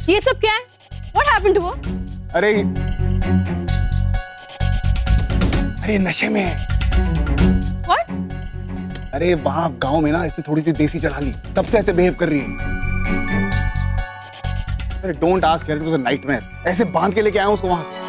ये सब क्या है? What happened to her? अरे नशे में है। What? अरे वहां गांव में ना इसने थोड़ी सी देसी चढ़ा ली, तब से ऐसे बिहेव कर रही है। अरे डोंट आस्क यार, इट वाज अ नाइटमेयर। ऐसे बांध के लेके आया हूं उसको वहां से।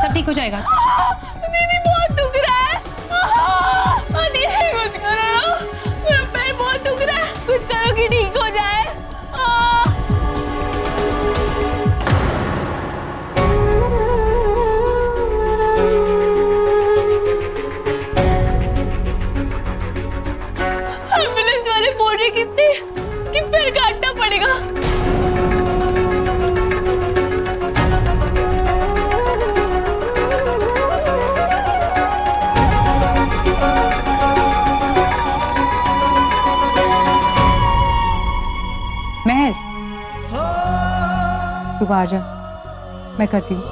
सब ठीक हो जाएगा। दीदी बहुत दुख रहा है। दीदी कुछ करो ना, मेरा पैर बहुत दुख रहा है, कुछ करो कि ठीक हो जाए। एम्बुलेंस वाले बोल रहे कि पैर काटना पड़ेगा। महर, तू बाहर जा, मैं करती हूँ।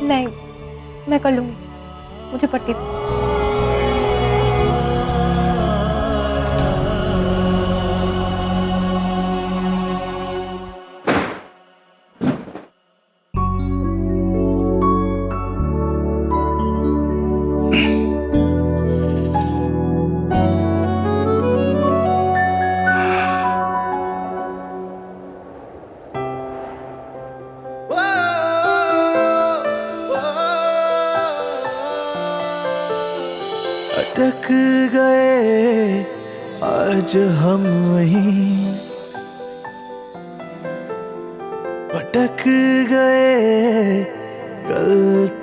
नहीं, मैं कर लूंगी, मुझे पट्टी दो। अटक गए आज हम वहीं, भटक गए कल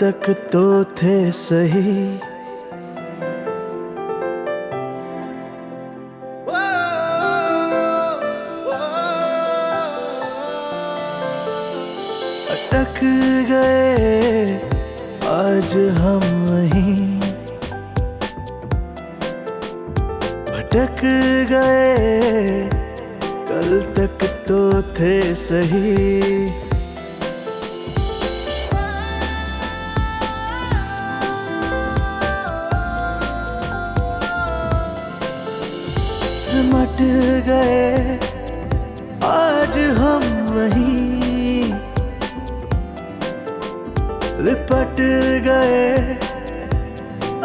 तक तो थे सही। अटक गए आज हम वहीं, भटक गए कल तक तो थे सही। सिमट गए आज हम वहीं, लिपट गए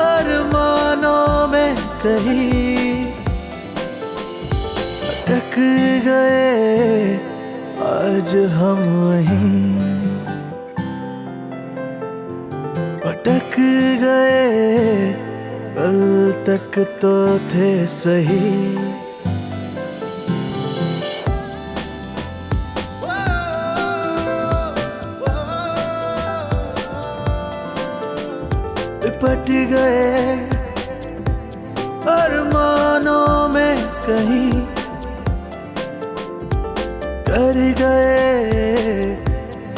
अरमानों में कहीं। अटक गए आज हम वहीं, भटक गए कल तक तो थे सही। लिपट गए अरमानों में कहीं, कर गए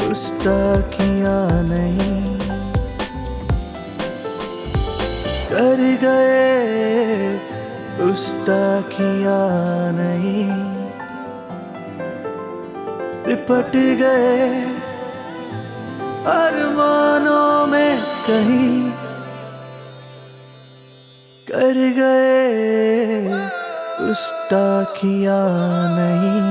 गुस्ताखियां नहीं, कर गए गुस्ताखियां नहीं। लिपट गए अरमानों में कहीं, कर गए गुस्ताखियां नहीं।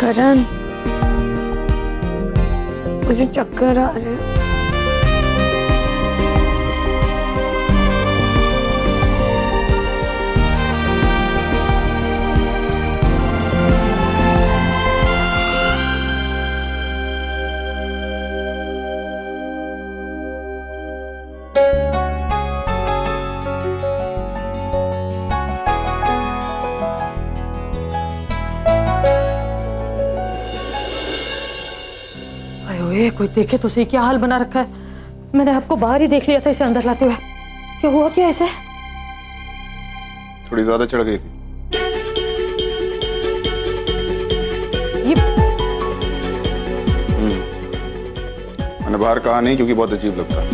करण, मुझे चक्कर आ रहे हैं। ओए कोई देखे तो सही क्या हाल बना रखा है। मैंने आपको बाहर ही देख लिया था इसे अंदर लाते हुए। क्या हुआ क्या ऐसे? थोड़ी ज्यादा चढ़ गई थी। ये मैंने बाहर कहा नहीं क्योंकि बहुत अजीब लगता है।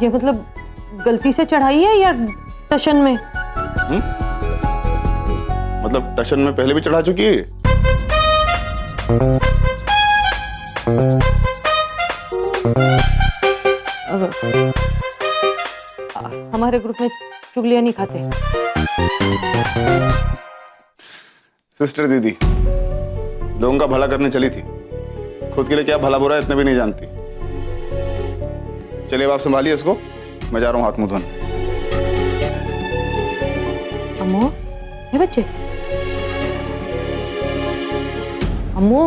ये मतलब गलती से चढ़ाई है या टशन में? मतलब टशन में पहले भी चढ़ा चुकी है। हमारे ग्रुप में चुगलियां नहीं खाते। सिस्टर दीदी लोगों का भला करने चली थी, खुद के लिए क्या भला बुरा इतने भी नहीं जानती। चलिए अब आप संभालिए इसको, मैं जा रहा हूँ हाथ मुंह धोने। अम्मू, ये बच्चे अम्मू,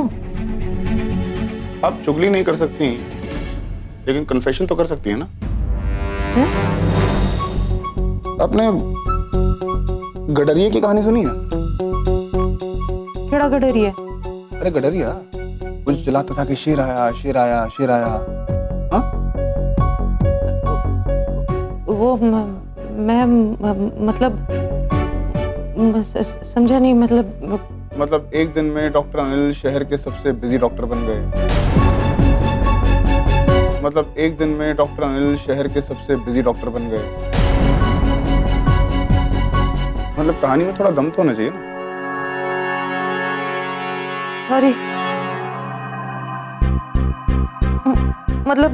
आप चुगली नहीं कर सकती लेकिन कन्फेशन तो कर सकती है ना। आपने गडरिया की कहानी सुनी है? केड़ा गडरिया? अरे गडरिया कुछ चिल्लाता था कि शेर आया शेर आया शेर आया। हाँ वो मैं मतलब समझा नहीं। मतलब एक दिन में डॉक्टर अनिल शहर के सबसे बिजी डॉक्टर बन गए। मतलब एक दिन में डॉक्टर अनिल शहर के सबसे बिजी डॉक्टर बन गए। मतलब कहानी में थोड़ा दम तो होना चाहिए ना। सॉरी, मतलब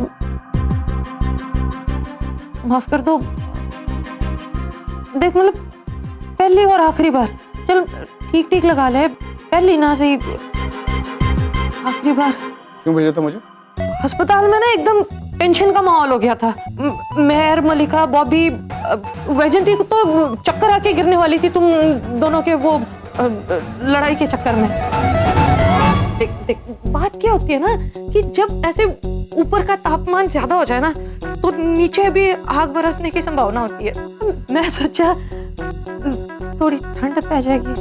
माफ कर दो। देख मतलब पहली और आखिरी बार, चल ठीक ठीक लगा ले, पहली ना सही, आखिरी बार। क्यों भेजा था मुझे? अस्पताल में ना एकदम टेंशन का माहौल हो गया था। मेहर, मलिका, बॉबी, वैजंती को तो चक्कर आके गिरने वाली थी तुम दोनों के वो लड़ाई के चक्कर में। देख देख बात क्या होती है ना कि जब ऐसे ऊपर का तापमान ज्यादा हो जाए ना तो नीचे भी आग बरसने की संभावना होती है। मैं सोचा थोड़ी ठंड पै जाएगी।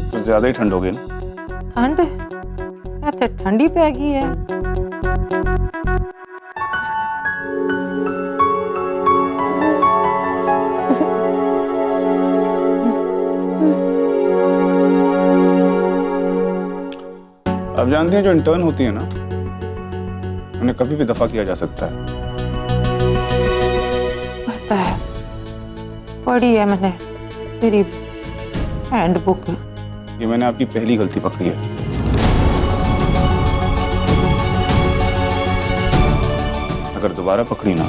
तो ज्यादा ही ठंड हो गई ना। ठंड तो ठंडी पैगी है। आप जानती हैं जो इंटर्न होती है ना उन्हें कभी भी दफा किया जा सकता है। पता है, पढ़ी है मैंने तेरी हैंडबुक। ये मैंने आपकी पहली गलती पकड़ी है। अगर दोबारा पकड़ी ना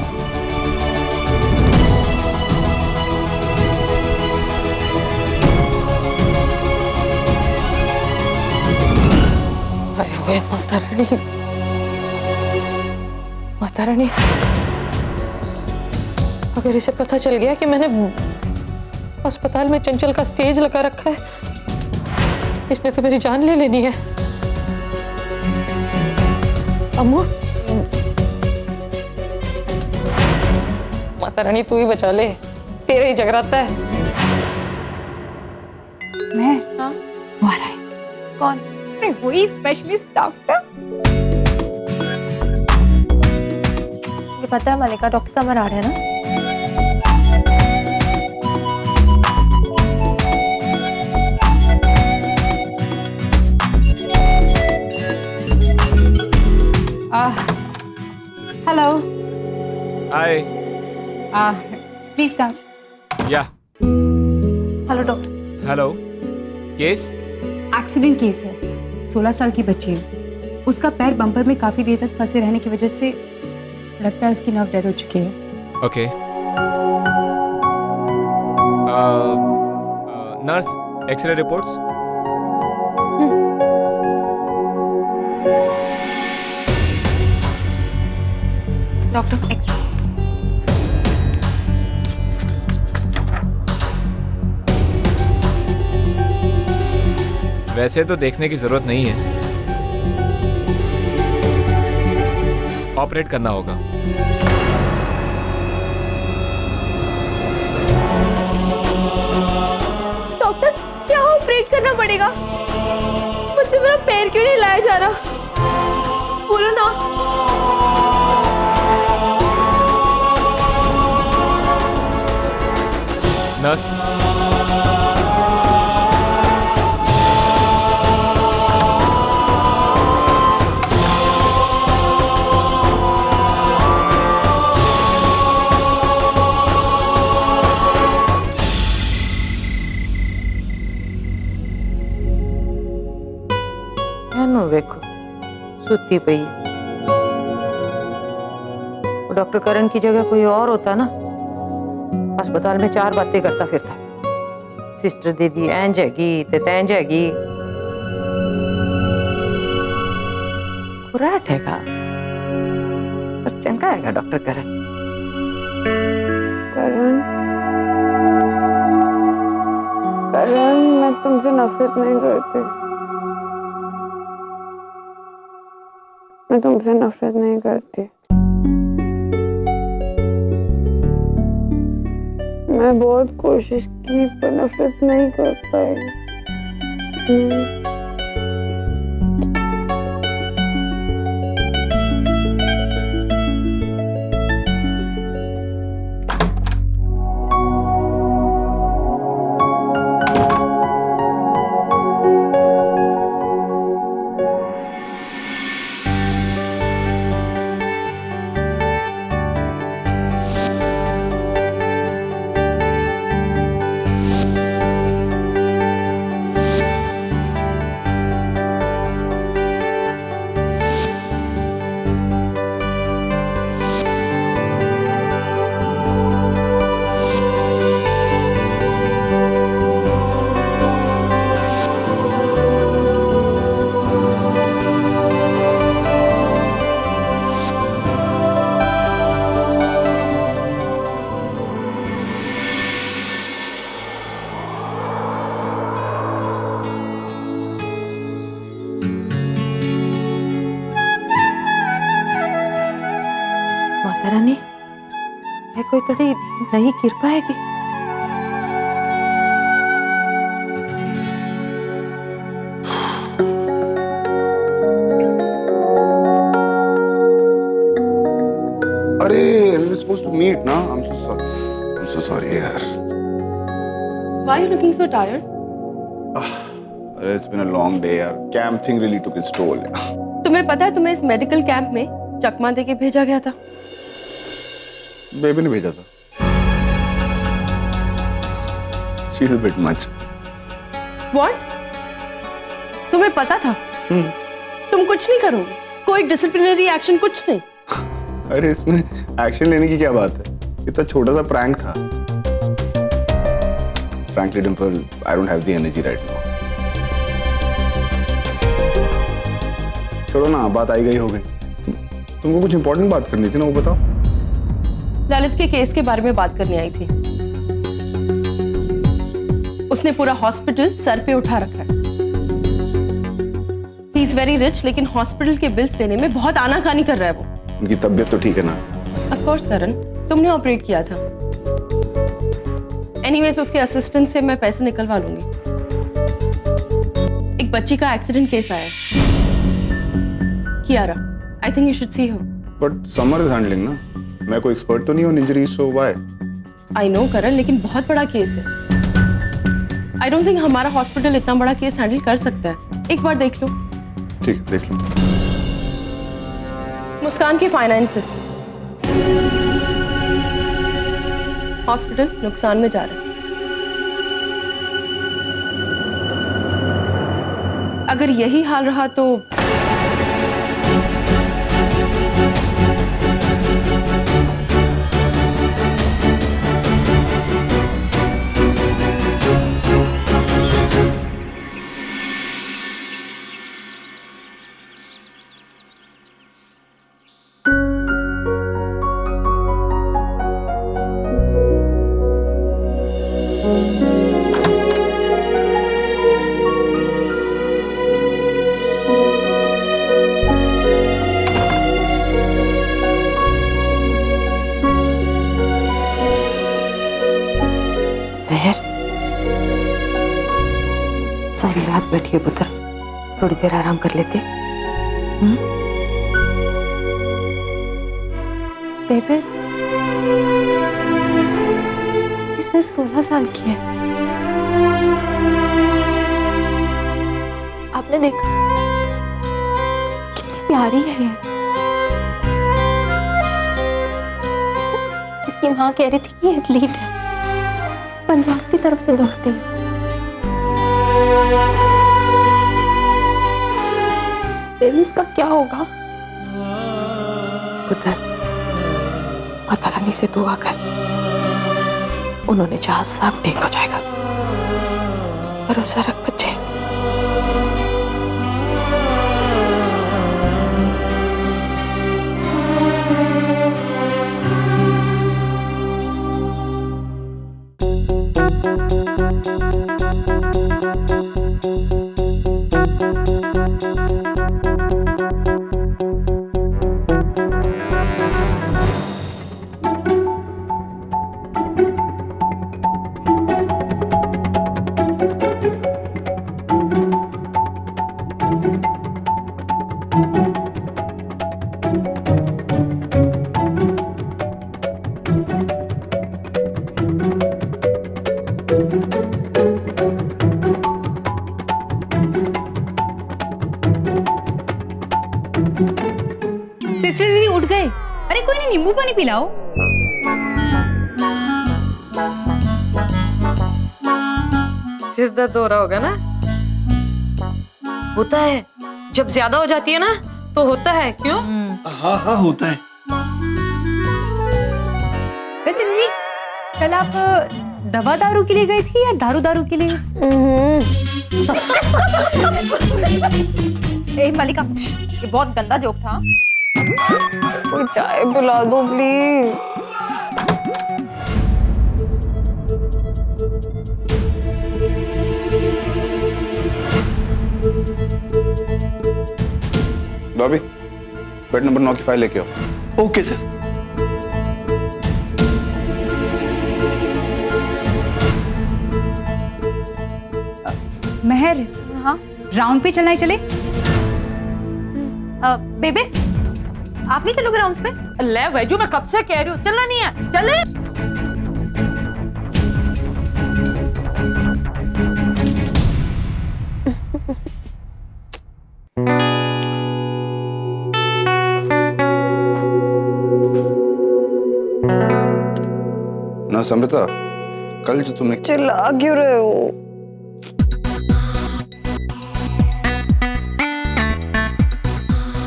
माता रानी, माता रानी, अगर इसे पता चल गया कि मैंने अस्पताल में चंचल का स्टेज लगा रखा है, इसने तो मेरी जान ले लेनी है। अम्मू, माता रानी तू ही बचा ले, तेरा ही जगराता है। मैं हाँ? वो आ रहा है। कौन? अरे वही स्पेशलिस्ट डॉक्टर। ये पता है मलिका, डॉक्टर समर आ रहे हैं ना? Hello. Hi. Please come. Yeah. Hello doctor. Hello. Case? Accident case है। 16 साल की बच्ची है। उसका पैर बम्पर में काफी देर तक फंसे रहने की वजह से लगता है उसकी नर्व डेड हो चुकी है। Okay. Nurse, x-ray reports. Doctor x-ray. वैसे तो देखने की जरूरत नहीं है, ऑपरेट करना होगा। करना पड़ेगा। मुझसे मेरा पैर क्यों नहीं लाया जा रहा? बोलो ना। नर्स, एनो देखो सुती पई है। डॉक्टर करण की जगह कोई और होता ना, अस्पताल में 4 बातें करता फिरता। सिस्टर दीदी एंज हैगी ते तैंज हैगी। खुराट हैगा पर चंगा हैगा डॉक्टर करण। करण, करण, मैं तुमसे नफरत नहीं करती। मैं तुमसे नफरत नहीं करती। मैं बहुत कोशिश की पर नफरत नहीं कर पाई। माता रानी, है कोई थोड़ी नई कृपा है कि? अरे we were supposed to meet ना। I'm so sorry यार। Why are you looking so tired? अरे it's been a long day यार। Camp thing really took its toll यार। तुम्हें पता है तुम्हें इस मेडिकल कैंप में चकमा देके भेजा गया था? बेबी ने भेजा था। She's a bit much। What? तुम्हें पता था? तुम कुछ नहीं करोगे? कोई डिसिप्लिनरी एक्शन कुछ नहीं? अरे इसमें एक्शन लेने की क्या बात है? इतना छोटा सा प्रैंक था। Frankly Dimple, I don't have the energy right now। छोड़ो ना, बात आई गई हो गई। तुमको कुछ इंपॉर्टेंट बात करनी थी ना, वो बताओ। ललित के केस के बारे में बात करनी आई थी। उसने पूरा हॉस्पिटल सर पे उठा रखा है। ही इज वेरी रिच, लेकिन हॉस्पिटल के बिल्स देने में बहुत आनाकानी कर रहा है वो। उनकी तबीयत तो ठीक है ना? ऑफ कोर्स करण, तुमने ऑपरेट किया था। एनीवेज उसके असिस्टेंट से मैं पैसे निकलवा लूंगी। एक बच्ची का एक्सीडेंट केस आया है, Kiara. I think you should see her. But Samar is handling ना। मैं कोई एक्सपर्ट तो नहीं हूँ injury, so why? I know Karan, लेकिन बहुत बड़ा केस है। आई डोंट थिंक हमारा हॉस्पिटल इतना बड़ा केस हैंडल कर सकता है। एक बार देख लो। ठीक, देख लो। मुस्कान के फाइनेंसेस, हॉस्पिटल नुकसान में जा रहा है। अगर यही हाल रहा तो सारी रात बैठिए पुत्र, थोड़ी देर आराम कर लेते। बेबे ये सिर्फ 16 साल की है। आपने देखा कितनी प्यारी है ये। इसकी माँ कह रही थी कि ये एथलीट है, पंजाब की तरफ से दौड़ती है। बेबी इसका क्या होगा? पुत्र, माता रानी से दुआ कर, उन्होंने चाहा सब ठीक हो जाएगा। भरोसा रख बच्चे। सिस्टर दीदी उठ गए। अरे कोई नहीं, नींबू पानी पिलाओ। सिर दर्द हो रहा होगा ना? होता है, जब ज्यादा हो जाती है ना तो होता है। क्यों? हाँ हाँ होता है। वैसे दीदी, कल आप दवा दारू के लिए गई थी या दारू दारू के लिए? ए मलिका, ये बहुत गंदा जोक था। कोई चाय पिला दो प्लीज। भाभी, बेड नंबर 9 की फाइल लेके आओ। Okay sir. महर, हाँ राउंड पे चलना ही चले? बेबे, आप नहीं चलोगे राउंड्स पे? ले वैजू, मैं कब से कह रही हूँ, चलना नहीं है। चले। ना समृता, कल जो तुमने चिल्ला क्यों रहे हो?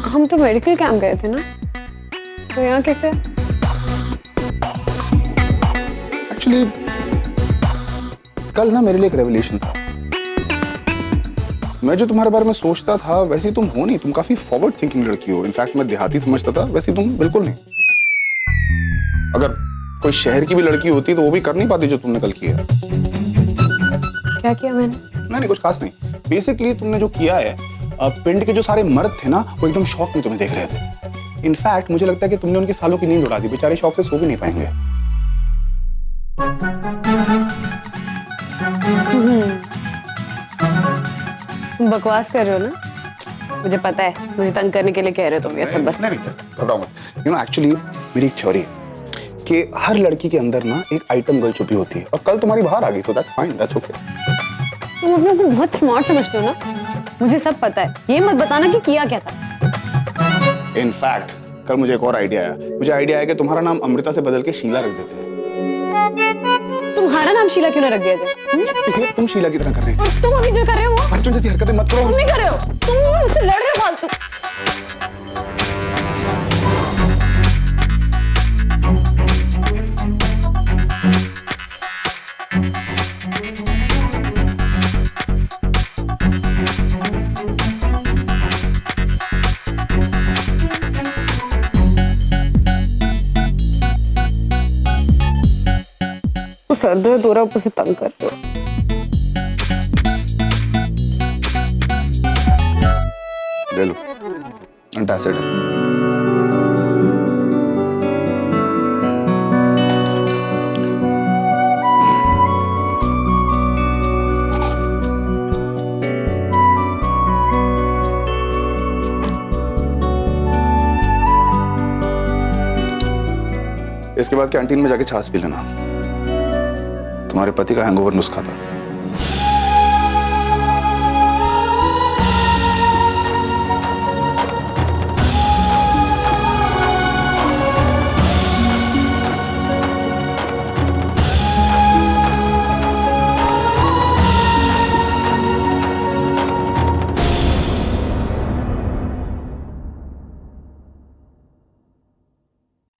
हम तो मेडिकल कैंप गए थे ना, तो यहाँ कैसे? एक्चुअली कल ना मेरे लिए एक रेवलेशन था। मैं जो तुम्हारे बारे में सोचता था वैसे तुम हो नहीं। तुम काफी फॉरवर्ड थिंकिंग लड़की हो। इनफैक्ट मैं देहाती समझता था, वैसे तुम बिल्कुल नहीं। अगर कोई शहर की भी लड़की होती तो वो भी कर नहीं पाती जो तुमने कल किया। क्या किया मैंने? नहीं, कुछ खास नहीं। बेसिकली तुमने जो किया है, पिंड के जो सारे मर्द थे ना, वो एकदम शौक में तुम्हें देख रहे थे। इनफैक्ट मुझे लगता है कि तुमने उनके सालों की नींद उड़ा दी। बेचारे शौक से सो भी नहीं पाएंगे। तुम बकवास कर रहे हो ना? मुझे पता है, मुझे तंग करने के लिए कह रहे हो तुम ये सब। बस नहीं, घबराओ मत। यू नो, एक्चुअली मेरी एक थ्योरी है कि हर लड़की के अंदर ना एक आइटम गर्ल छुपी होती है, और कल तुम्हारी बाहर आ गई, तो दैट्स फाइन, दैट्स ओके। तुम अपने को बहुत स्मार्ट समझते हो ना? मुझे सब पता है, ये मत बताना कि किया क्या था। इनफैक्ट कल मुझे एक और आइडिया आया। मुझे आइडिया आया कि तुम्हारा नाम अमृता से बदल के शीला रख देते हैं। तुम्हारा नाम शीला क्यों ना रख दिया जाए? तुम शीला की तरह कर रहे हो। और तुम अभी जो कर रहे हो वो बच्चों जैसी हरकतें मत करो। तुम नहीं कर रहे हो, तुम मुझसे लड़ रहे हो फालतू। सर दर्द हो रहा, ऊपर से तंग कर रहे हो। ले लो, एंटासिड है। इसके बाद कैंटीन में जाके छाछ पी लेना, तुम्हारे पति का हैंगओवर नुस्खा था।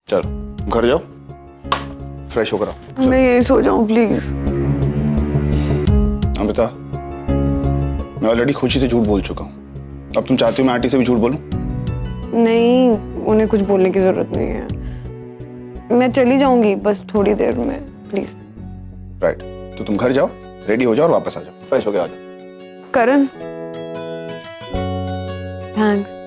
चलो घर जाओ, फ्रेश होकर आओ। मैं यही सो जाऊं प्लीज। अमृता, मैं ऑलरेडी खुशी से झूठ बोल चुका हूँ, अब तुम चाहती हो मैं आंटी से भी झूठ बोलूं? नहीं, उन्हें कुछ बोलने की जरूरत नहीं है, मैं चली जाऊंगी बस थोड़ी देर में, प्लीज। राइट, तो तुम घर जाओ, रेडी हो जाओ और वापस आ जाओ, फ्रेश होकर आ जाओ। करण, थैंक्स।